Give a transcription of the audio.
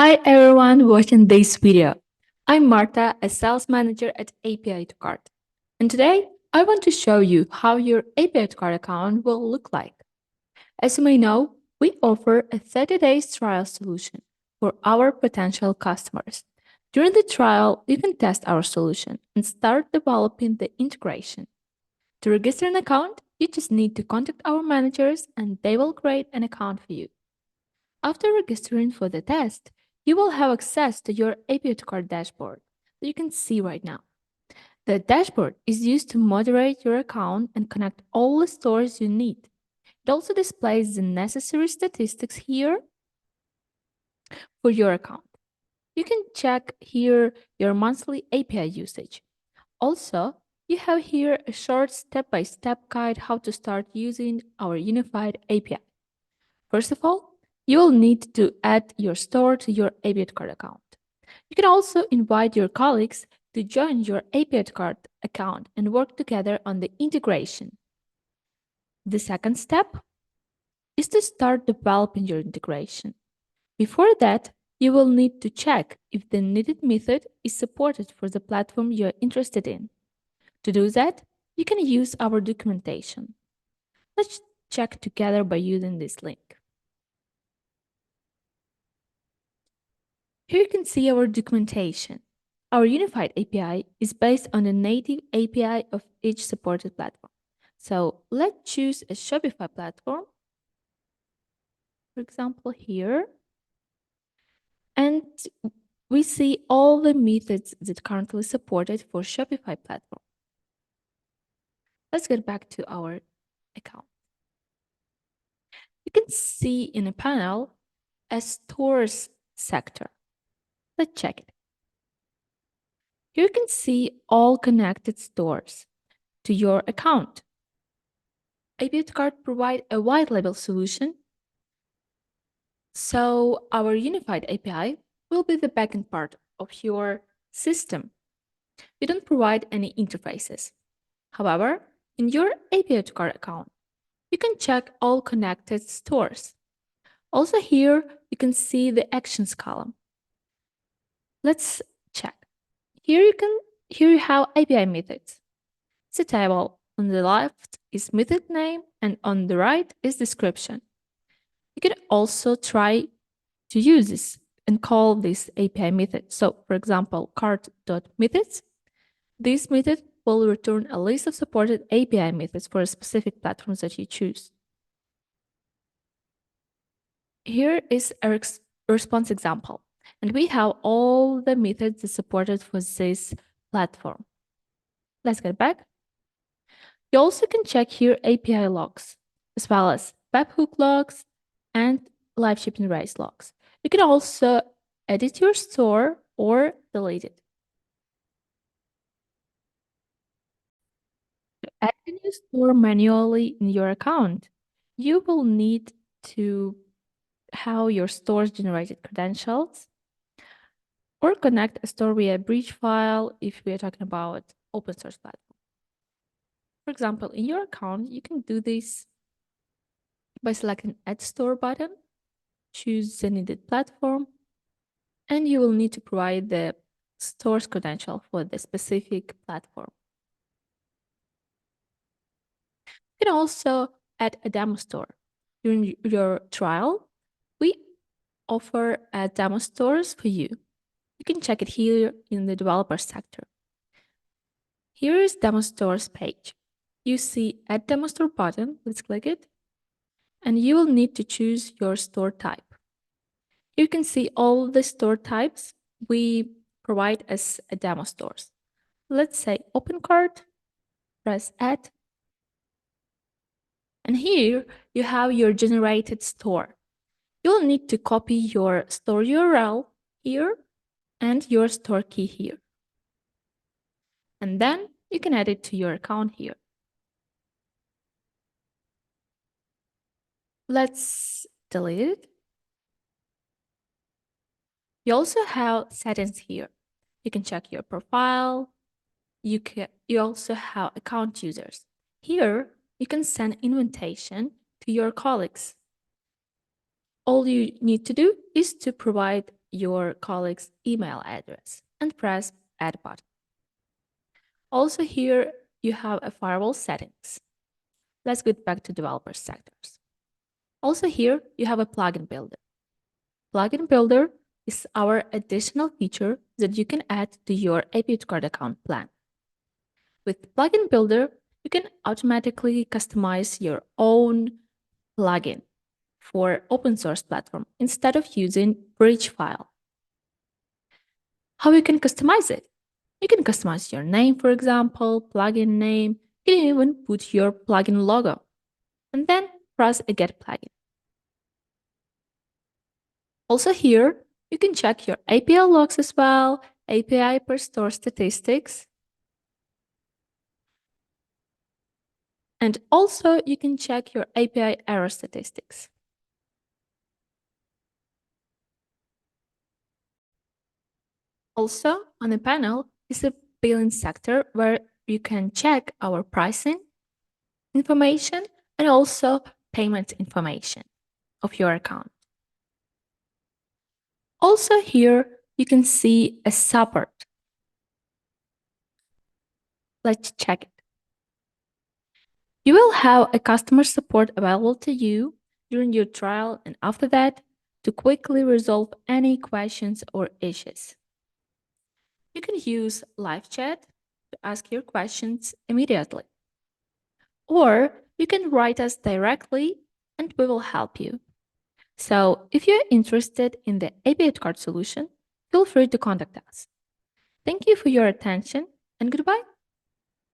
Hi everyone watching this video. I'm Marta, a sales manager at API2Cart. And today I want to show you how your API2Cart account will look like. As you may know, we offer a 30 days trial solution for our potential customers. During the trial, you can test our solution and start developing the integration. To register an account, you just need to contact our managers and they will create an account for you. After registering for the test, you will have access to your API2Cart dashboard that you can see right now. The dashboard is used to moderate your account and connect all the stores you need. It also displays the necessary statistics here for your account. You can check here your monthly API usage. Also, you have here a short step-by-step guide how to start using our unified API. First of all, you will need to add your store to your API2Cart account. You can also invite your colleagues to join your API2Cart account and work together on the integration. The second step is to start developing your integration. Before that, you will need to check if the needed method is supported for the platform you're interested in. To do that, you can use our documentation. Let's check together by using this link. Here you can see our documentation. Our unified API is based on the native API of each supported platform. So let's choose a Shopify platform, for example, here. And we see all the methods that currently supported for Shopify platform. Let's get back to our account. You can see in a panel a stores sector. Let's check it. Here you can see all connected stores to your account. API2Cart provide a white label solution, so our unified API will be the backend part of your system. We don't provide any interfaces. However, in your API2Cart account, you can check all connected stores. Also here, you can see the actions column. Let's check. Here you have API methods. It's a table. On the left is method name and on the right is description. You can also try to use this and call this API method. So for example, cart.methods. This method will return a list of supported API methods for a specific platforms that you choose. Here is a response example, and we have all the methods supported for this platform. Let's get back. You also can check here API logs, as well as webhook logs and live shipping race logs. You can also edit your store or delete it. To add a new store manually in your account, you will need to have your store's generated credentials or connect a store via bridge file if we are talking about open source platform. For example, in your account, you can do this by selecting Add Store button, choose the needed platform, and you will need to provide the store's credential for the specific platform. You can also add a demo store. During your trial, we offer demo stores for you. You can check it here in the developer sector. Here is demo stores page. You see Add Demo Store button. Let's click it. And you will need to choose your store type. You can see all the store types we provide as a demo stores. Let's say Open Cart, press Add. And here you have your generated store. You'll need to copy your store URL here and your store key here. And then you can add it to your account here. Let's delete it. You also have settings here. You can check your profile. You also have account users. Here, you can send invitation to your colleagues. All you need to do is to provide your colleague's email address and press Add button. Also here, you have a firewall settings. Let's get back to developer sectors. Also here, you have a plugin builder. Plugin builder is our additional feature that you can add to your API2Cart account plan. With plugin builder, you can automatically customize your own plugin for open source platform instead of using bridge file. How you can customize it? You can customize your name, for example, plugin name. You can even put your plugin logo and then press a get plugin. Also here, you can check your API logs as well, API per store statistics. And also you can check your API error statistics. Also, on the panel is the billing sector where you can check our pricing information and also payment information of your account. Also here, you can see a support. Let's check it. You will have a customer support available to you during your trial and after that to quickly resolve any questions or issues. You can use live chat to ask your questions immediately. Or you can write us directly and we will help you. So if you're interested in the API2Cart solution, feel free to contact us. Thank you for your attention and goodbye.